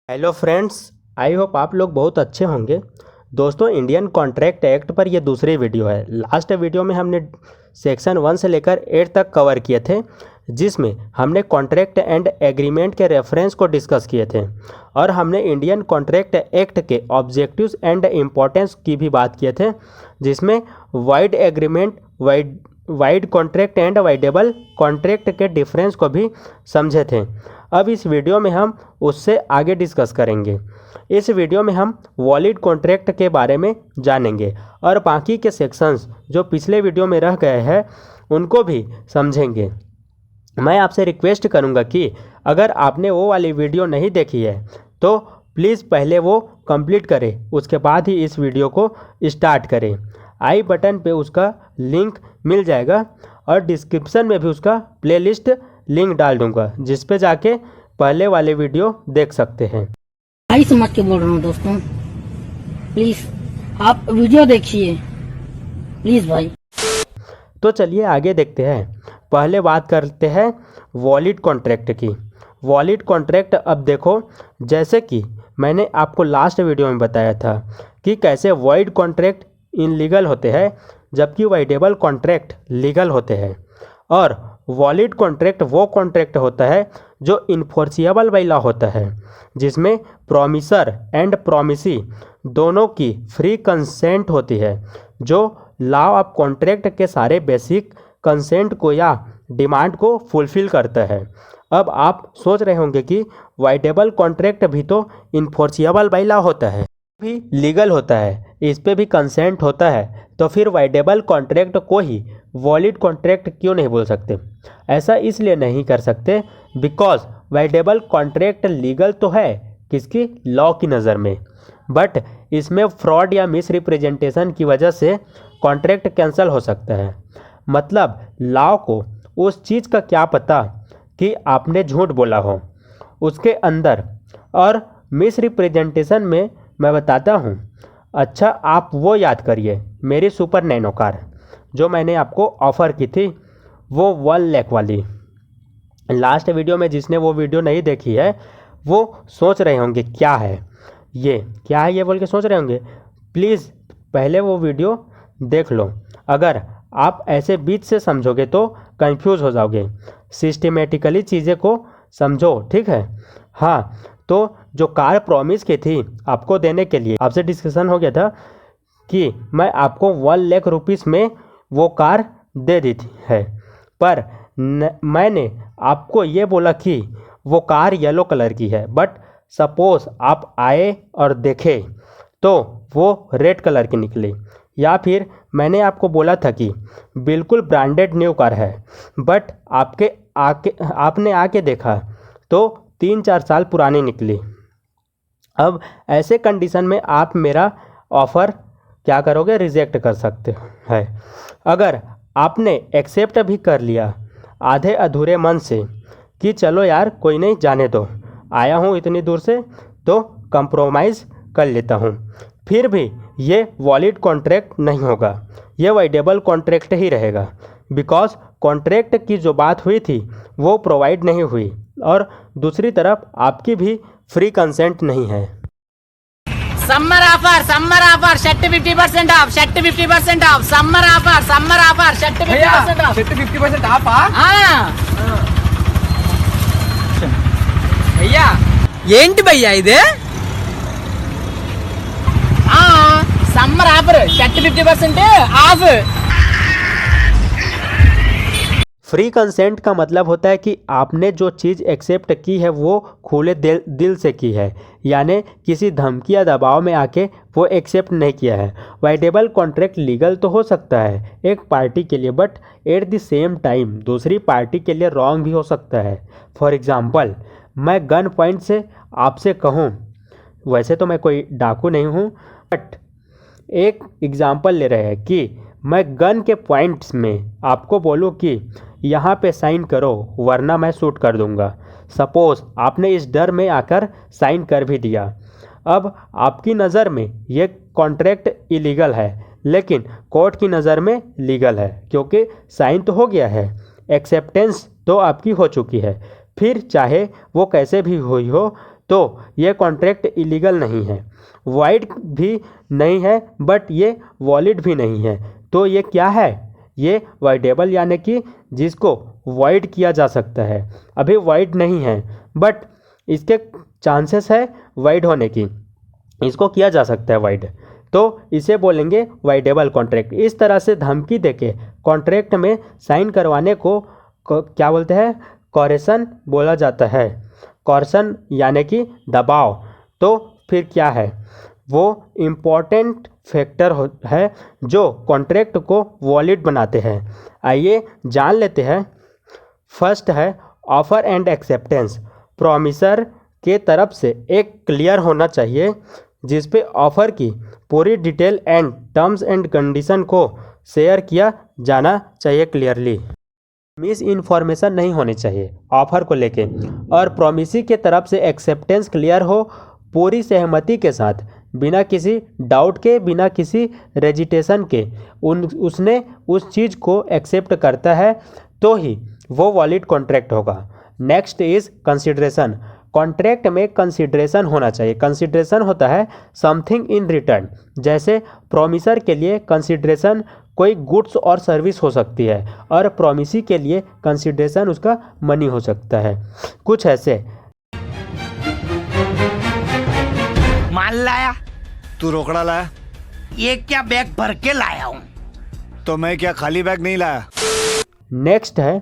Hello friends, I hope आप लोग बहुत अच्छे होंगे। दोस्तों, इंडियन कॉन्ट्रैक्ट एक्ट पर यह दूसरी वीडियो है। लास्ट वीडियो में हमने सेक्शन 1 से लेकर 8 तक कवर किए थे, जिसमें हमने कॉन्ट्रैक्ट एंड एग्रीमेंट के रेफरेंस को डिस्कस किए थे और हमने इंडियन कॉन्ट्रैक्ट एक्ट के ऑब्जेक्टिव्स एंड इम्पोर्टेंस की भी बात किए थे, जिसमें wide agreement, wide contract and voidable contract के डिफरेंस को भी समझे थे। अब इस वीडियो में हम उससे आगे डिस्कस करेंगे। इस वीडियो में हम वॉलिड कॉन्ट्रैक्ट के बारे में जानेंगे और बाकी के सेक्शंस जो पिछले वीडियो में रह गए हैं उनको भी समझेंगे। मैं आपसे रिक्वेस्ट करूंगा कि अगर आपने वो वाली वीडियो नहीं देखी है तो प्लीज़ पहले वो कंप्लीट करें, उसके बाद ही इस वीडियो को स्टार्ट करें। आई बटन पे उसका लिंक मिल जाएगा और डिस्क्रिप्शन में भी उसका प्लेलिस्ट लिंक डाल दूंगा, जिस पे जाके पहले वाले वीडियो देख सकते हैं। भाई समझ के बोल रहा हूँ दोस्तों, प्लीज आप वीडियो देखिए प्लीज भाई। तो चलिए आगे देखते हैं। पहले बात करते हैं वॉलिड कॉन्ट्रैक्ट की। वॉलिड कॉन्ट्रैक्ट, अब देखो, जैसे कि मैंने आपको लास्ट वीडियो में बताया था कि कैसे वॉइड कॉन्ट्रैक्ट इनलीगल होते हैं जबकि वाइडेबल कॉन्ट्रैक्ट लीगल होते हैं। और वॉलिड कॉन्ट्रैक्ट वो कॉन्ट्रैक्ट होता है जो इन्फोर्सिएबल बाय लॉ होता है, जिसमें प्रॉमिसर एंड प्रॉमिसी दोनों की फ्री कंसेंट होती है, जो लॉ ऑफ कॉन्ट्रैक्ट के सारे बेसिक कंसेंट को या डिमांड को फुलफिल करता है। अब आप सोच रहे होंगे कि वाइडेबल कॉन्ट्रैक्ट भी तो इन्फोर्सिएबल बाय लॉ होता है, भी लीगल होता है, इस पे भी कंसेंट होता है, तो फिर वाइडेबल कॉन्ट्रैक्ट को ही वॉलिड कॉन्ट्रैक्ट क्यों नहीं बोल सकते? ऐसा इसलिए नहीं कर सकते बिकॉज वाइडेबल कॉन्ट्रैक्ट लीगल तो है किसकी? लॉ की नज़र में, बट इसमें फ्रॉड या मिस रिप्रेजेंटेशन की वजह से कॉन्ट्रैक्ट कैंसिल हो सकता है। मतलब लॉ को उस चीज़ का क्या पता कि आपने झूठ बोला हो उसके अंदर। और मिस रिप्रेजेंटेशन में मैं बताता हूँ। अच्छा, आप वो याद करिए, मेरी सुपर नैनो कार जो मैंने आपको ऑफ़र की थी, वो 1 लाख वाली। लास्ट वीडियो में जिसने वो वीडियो नहीं देखी है वो सोच रहे होंगे क्या है ये बोल के सोच रहे होंगे। प्लीज़ पहले वो वीडियो देख लो। अगर आप ऐसे बीच से समझोगे तो कंफ्यूज हो जाओगे। सिस्टमेटिकली चीज़ें को समझो, ठीक है? हाँ, तो जो कार प्रॉमिस की थी आपको देने के लिए, आपसे डिस्कशन हो गया था कि मैं आपको 1 लाख रुपीस में वो कार दे दी थी है, पर मैंने आपको ये बोला कि वो कार येलो कलर की है, बट सपोज़ आप आए और देखे तो वो रेड कलर की निकली। या फिर मैंने आपको बोला था कि बिल्कुल ब्रांडेड न्यू कार है, बट आपने आके देखा तो 3-4 साल पुरानी निकली। अब ऐसे कंडीशन में आप मेरा ऑफ़र क्या करोगे? रिजेक्ट कर सकते हैं। अगर आपने एक्सेप्ट भी कर लिया आधे अधूरे मन से कि चलो यार कोई नहीं, जाने दो, आया हूँ इतनी दूर से तो कंप्रोमाइज़ कर लेता हूँ, फिर भी ये वॉलिड कॉन्ट्रैक्ट नहीं होगा, ये वाइडेबल कॉन्ट्रैक्ट ही रहेगा। बिकॉज कॉन्ट्रैक्ट की जो बात हुई थी वो प्रोवाइड नहीं हुई और दूसरी तरफ आपकी भी फ्री कंसेंट नहीं है। Summer offer, shirt 50% off, shirt 50% off, summer offer, shirt 50% off. 50% of భయ్యా ఏంటి భయ్యా ఇది? Summer offer shirt 50% of. Free consent का मतलब होता है कि आपने जो चीज़ एक्सेप्ट की है वो खुले दिल से की है, यानी किसी धमकी या दबाव में आके वो एक्सेप्ट नहीं किया है। वाइडेबल कॉन्ट्रैक्ट लीगल तो हो सकता है एक पार्टी के लिए, but at the same time दूसरी पार्टी के लिए रॉन्ग भी हो सकता है। फॉर एग्ज़ाम्पल, मैं गन पॉइंट से आपसे कहूँ, वैसे तो मैं कोई डाकू नहीं हूँ, बट एक एग्ज़ाम्पल ले रहे हैं कि मैं गन के पॉइंट्स में आपको बोलूँ कि यहाँ पे साइन करो वरना मैं शूट कर दूँगा। सपोज़ आपने इस डर में आकर साइन कर भी दिया। अब आपकी नज़र में ये कॉन्ट्रैक्ट इलीगल है, लेकिन कोर्ट की नज़र में लीगल है क्योंकि साइन तो हो गया है, एक्सेप्टेंस तो आपकी हो चुकी है। फिर चाहे वो कैसे भी हुई हो, तो ये कॉन्ट्रैक्ट इलीगल नहीं है, वाइड भी नहीं है बट ये वॉलिड भी नहीं है। तो ये क्या है, ये वाइडेबल यानी कि जिसको वाइड किया जा सकता है। अभी वाइड नहीं है बट इसके चांसेस है वाइड होने की, इसको किया जा सकता है वाइड, तो इसे बोलेंगे वाइडेबल कॉन्ट्रैक्ट। इस तरह से धमकी देके कॉन्ट्रैक्ट में साइन करवाने को क्या बोलते हैं, कॉरेशन बोला जाता है। कॉर्सन यानी कि दबाव। तो फिर क्या है, वो इम्पोर्टेंट फैक्टर है जो कॉन्ट्रैक्ट को वॉलिड बनाते हैं। आइए जान लेते हैं। फर्स्ट है ऑफर एंड एक्सेप्टेंस। प्रॉमिसर के तरफ से एक क्लियर होना चाहिए जिस पे ऑफ़र की पूरी detail and terms and condition को शेयर किया जाना चाहिए क्लियरली। मिस इन्फॉर्मेशन नहीं होनी चाहिए ऑफ़र को लेके, और प्रॉमिसी के तरफ से एक्सेप्टेंस क्लियर हो पूरी सहमति के साथ, बिना किसी डाउट के, बिना किसी रेजिटेशन के उसने उस चीज़ को एक्सेप्ट करता है तो ही वो वॉलिड कॉन्ट्रैक्ट होगा। Next is consideration. कॉन्ट्रैक्ट में कंसिडरेशन होना चाहिए। कंसिडरेशन होता है समथिंग इन रिटर्न। जैसे प्रॉमिसर के लिए कंसिडरेशन कोई गुड्स और सर्विस हो सकती है, और प्रॉमिसी के लिए कंसिडरेशन उसका मनी हो सकता है। कुछ ऐसे। माल लाया? तू रोकड़ा लाया? ये क्या बैग भर के लाया हूँ। तो मैं क्या खाली बैग नहीं लाया? नेक्स्ट है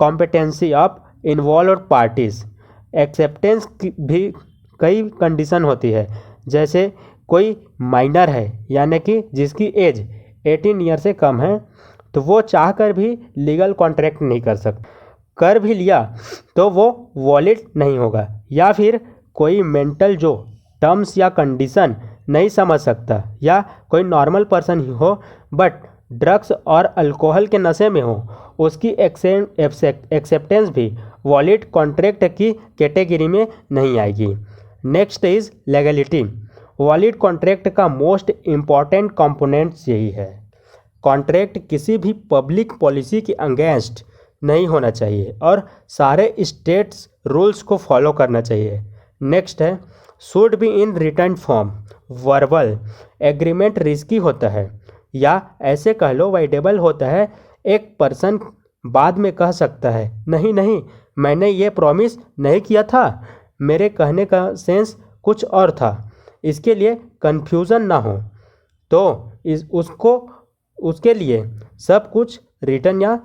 competency of involve parties. Acceptance की भी कई कंडीशन होती है। जैसे कोई माइनर है यानी कि जिसकी एज 18 ईयर से कम है, तो वो चाह कर भी लीगल कॉन्ट्रैक्ट नहीं कर सकता। कर भी लिया तो वो वॉलिड नहीं होगा। या फिर कोई मेंटल जो टर्म्स या कंडीशन नहीं समझ सकता, या कोई नॉर्मल पर्सन ही हो बट ड्रग्स और अल्कोहल के नशे में हो, उसकी एक्सेप्टेंस भी वॉलिड कॉन्ट्रैक्ट की कैटेगरी में नहीं आएगी। Next is legality. Valid contract का मोस्ट इम्पॉर्टेंट कंपोनेंट्स यही है। कॉन्ट्रैक्ट किसी भी पब्लिक पॉलिसी के अगेंस्ट नहीं होना चाहिए और सारे स्टेट्स रूल्स को फॉलो करना चाहिए। नेक्स्ट है should be in return form. Verbal agreement risky होता है, या ऐसे कह लो वाइडेबल होता है। एक पर्सन बाद में कह सकता है नहीं नहीं मैंने ये प्रॉमिस नहीं किया था, मेरे कहने का सेंस कुछ और था। इसके लिए कन्फ्यूज़न ना हो तो उसके लिए सब कुछ रिटर्न या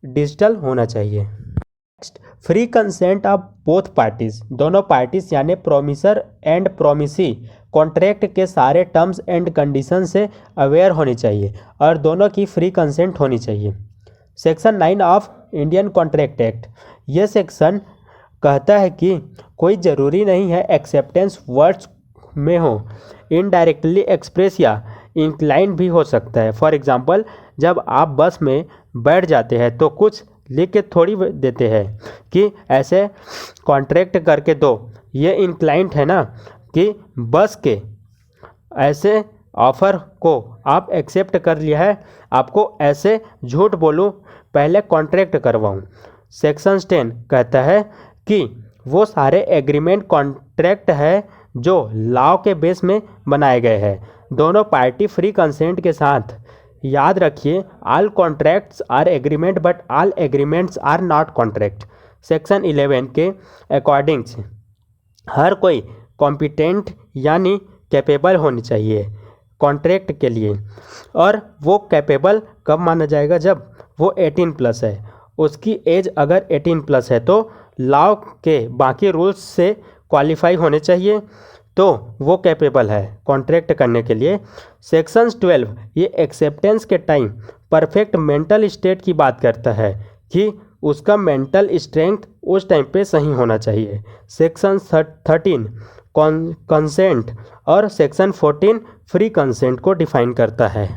डिजिटल होना चाहिए। Next free consent of both parties. दोनों पार्टीज यानी प्रॉमिसर एंड प्रॉमिसी कॉन्ट्रैक्ट के सारे टर्म्स एंड कंडीशन से अवेयर होनी चाहिए और दोनों की फ्री कंसेंट होनी चाहिए। Section 9 of Indian contract act. ये सेक्शन कहता है कि कोई ज़रूरी नहीं है एक्सेप्टेंस वर्ड्स में हो, इनडायरेक्टली एक्सप्रेस या इंक्लाइन भी हो सकता है। फॉर एग्जांपल जब आप बस में बैठ जाते हैं तो कुछ लिख के थोड़ी देते हैं कि ऐसे कॉन्ट्रैक्ट करके दो, ये इंक्लाइंट है ना कि बस के ऐसे ऑफ़र को आप एक्सेप्ट कर लिया है, आपको ऐसे झूठ बोलूं पहले कॉन्ट्रैक्ट करवाऊं। सेक्शन 10 कहता है कि वो सारे एग्रीमेंट कॉन्ट्रैक्ट है जो लॉ के बेस में बनाए गए हैं, दोनों पार्टी फ्री कंसेंट के साथ। याद रखिए all contracts are agreement but all agreements are not contract. Section 11 के अकॉर्डिंग हर कोई कॉम्पिटेंट यानी कैपेबल होनी चाहिए कॉन्ट्रैक्ट के लिए, और वो कैपेबल कब माना जाएगा जब वो 18 प्लस है। उसकी एज अगर 18 प्लस है तो लॉ के बाकी रूल्स से क्वालिफाई होने चाहिए, तो वो कैपेबल है कॉन्ट्रैक्ट करने के लिए। सेक्शन 12 ये एक्सेप्टेंस के टाइम परफेक्ट मेंटल स्टेट की बात करता है कि उसका मेंटल स्ट्रेंथ उस टाइम पे सही होना चाहिए। सेक्शन 13 कंसेंट और सेक्शन 14 फ्री कंसेंट को डिफाइन करता है।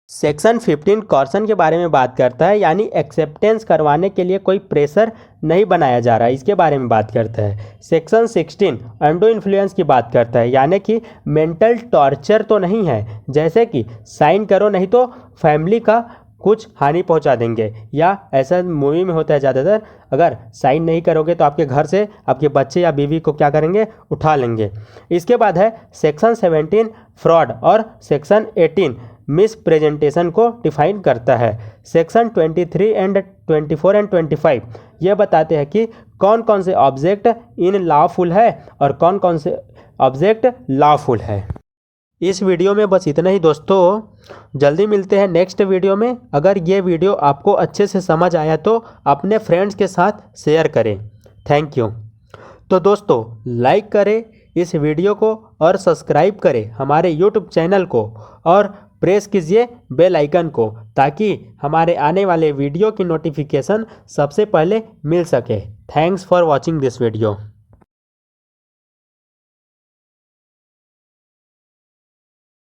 सेक्शन 15 कॉर्सन के बारे में बात करता है, यानी एक्सेप्टेंस करवाने के लिए कोई प्रेशर नहीं बनाया जा रहा है, इसके बारे में बात करता है। सेक्शन 16 अंडू इन्फ्लुएंस की बात करता है, यानी कि मेंटल टॉर्चर तो नहीं है, जैसे कि साइन करो नहीं तो फैमिली का कुछ हानि पहुंचा देंगे, या ऐसा मूवी में होता है ज़्यादातर, अगर साइन नहीं करोगे तो आपके घर से आपके बच्चे या बीवी को क्या करेंगे, उठा लेंगे। इसके बाद है सेक्शन 17 फ्रॉड और सेक्शन 18 मिस प्रेजेंटेशन को डिफाइन करता है। सेक्शन 23 एंड 24 एंड 25 ये बताते हैं कि कौन कौन से ऑब्जेक्ट इन लॉफुल है और कौन कौन से ऑब्जेक्ट लॉफुल है। इस वीडियो में बस इतना ही दोस्तों, जल्दी मिलते हैं नेक्स्ट वीडियो में। अगर ये वीडियो आपको अच्छे से समझ आया तो अपने फ्रेंड्स के साथ शेयर करें। Thank you. तो दोस्तों लाइक करें इस वीडियो को और सब्सक्राइब करें हमारे यूट्यूब चैनल को और प्रेस कीजिए बेल आइकन को, ताकि हमारे आने वाले वीडियो की नोटिफिकेशन सबसे पहले मिल सके। Thanks for watching this video.